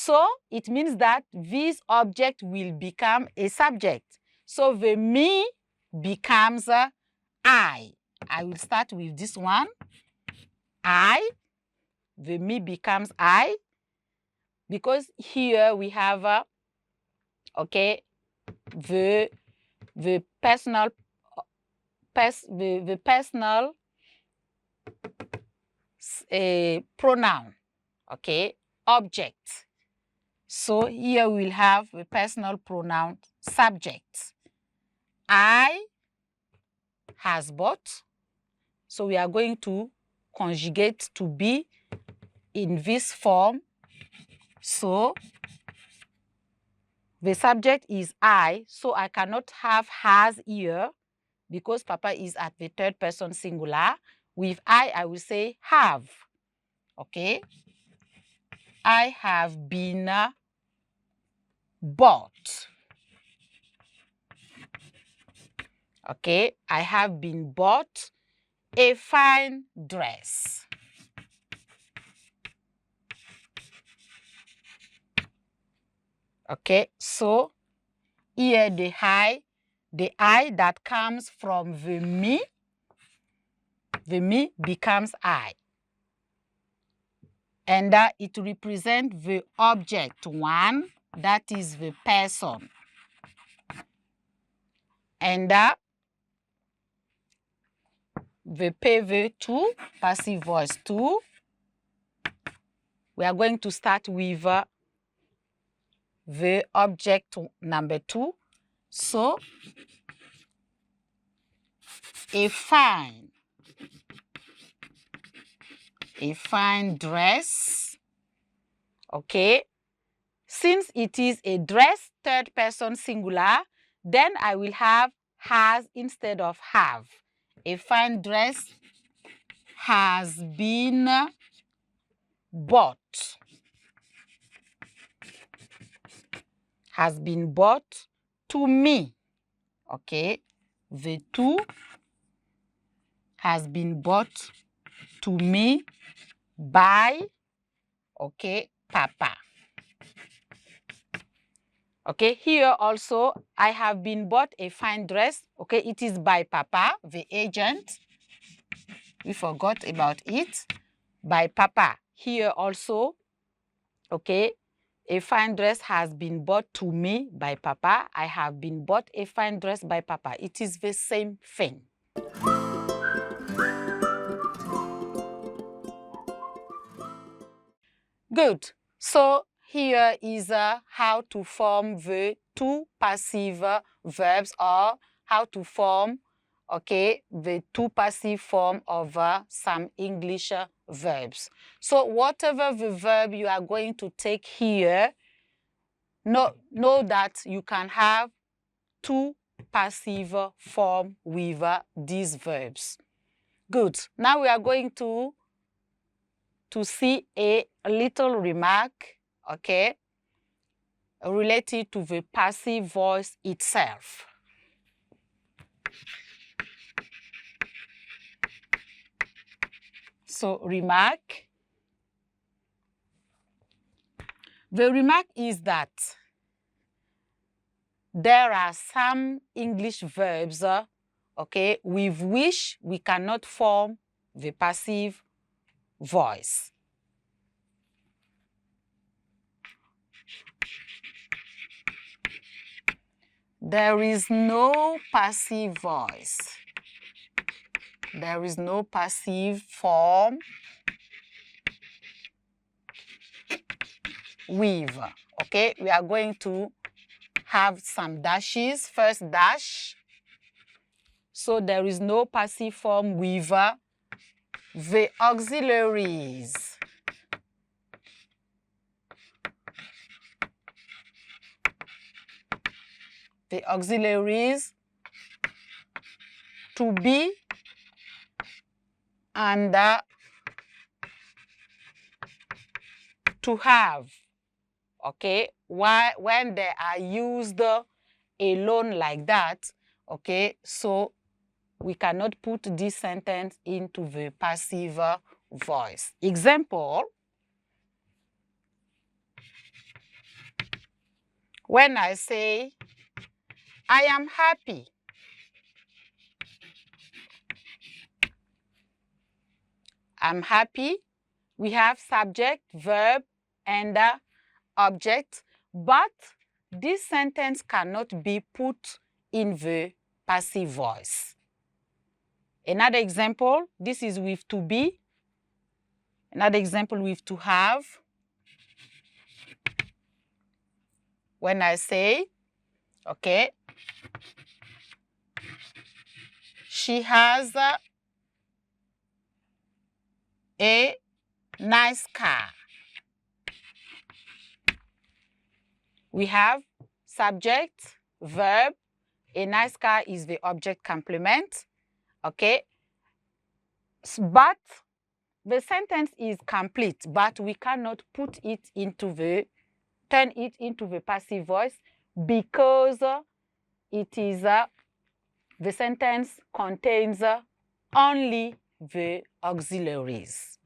So it means that this object will become a subject. So the me becomes I. I will start with this one. I. The me becomes I. Because here we have, okay, the personal pronoun, okay, object. So here we'll have the personal pronoun subject. I has bought. So we are going to conjugate to be in this form. So the subject is I, so I cannot have has here because Papa is at the third person singular. With I will say have. Okay. I have been bought. Okay. I have been bought a fine dress. Okay. So here the I that comes from the me becomes I. And it represents the object one, that is the person. And the PV2, passive voice 2, we are going to start with the object number 2. So, a fine dress, okay. Since it is a dress, third person singular, then I will have has instead of have. A fine dress has been bought. Has been bought to me. Okay. The two has been bought to me by, okay, Papa. Okay, here also I have been bought a fine dress. Okay, it is by Papa, the agent. We forgot about it. By Papa. Here also, okay, a fine dress has been bought to me by Papa. I have been bought a fine dress by Papa. It is the same thing. Good. So here is how to form the two passive verbs, or how to form, okay, the two passive form of some English verbs. So whatever the verb you are going to take here, know that you can have two passive form with these verbs. Good. Now we are going to see a little remark, okay, related to the passive voice itself. So, remark. The remark is that there are some English verbs, okay, with which we cannot form the passive voice. There is no passive voice. There is no passive form with. Okay, we are going to have some dashes. First dash. So there is no passive form with the auxiliaries. The auxiliaries to be and to have. Okay, when they are used alone like that, okay, so we cannot put this sentence into the passive voice. Example, When I say, I am happy, I'm happy, we have subject, verb, and object, but this sentence cannot be put in the passive voice. Another example, this is with to be. Another example with to have. When I say, okay, she has a nice car. We have subject, verb. A nice car is the object complement. Okay. But the sentence is complete, but we cannot turn it into the passive voice because it is the sentence contains only the auxiliaries.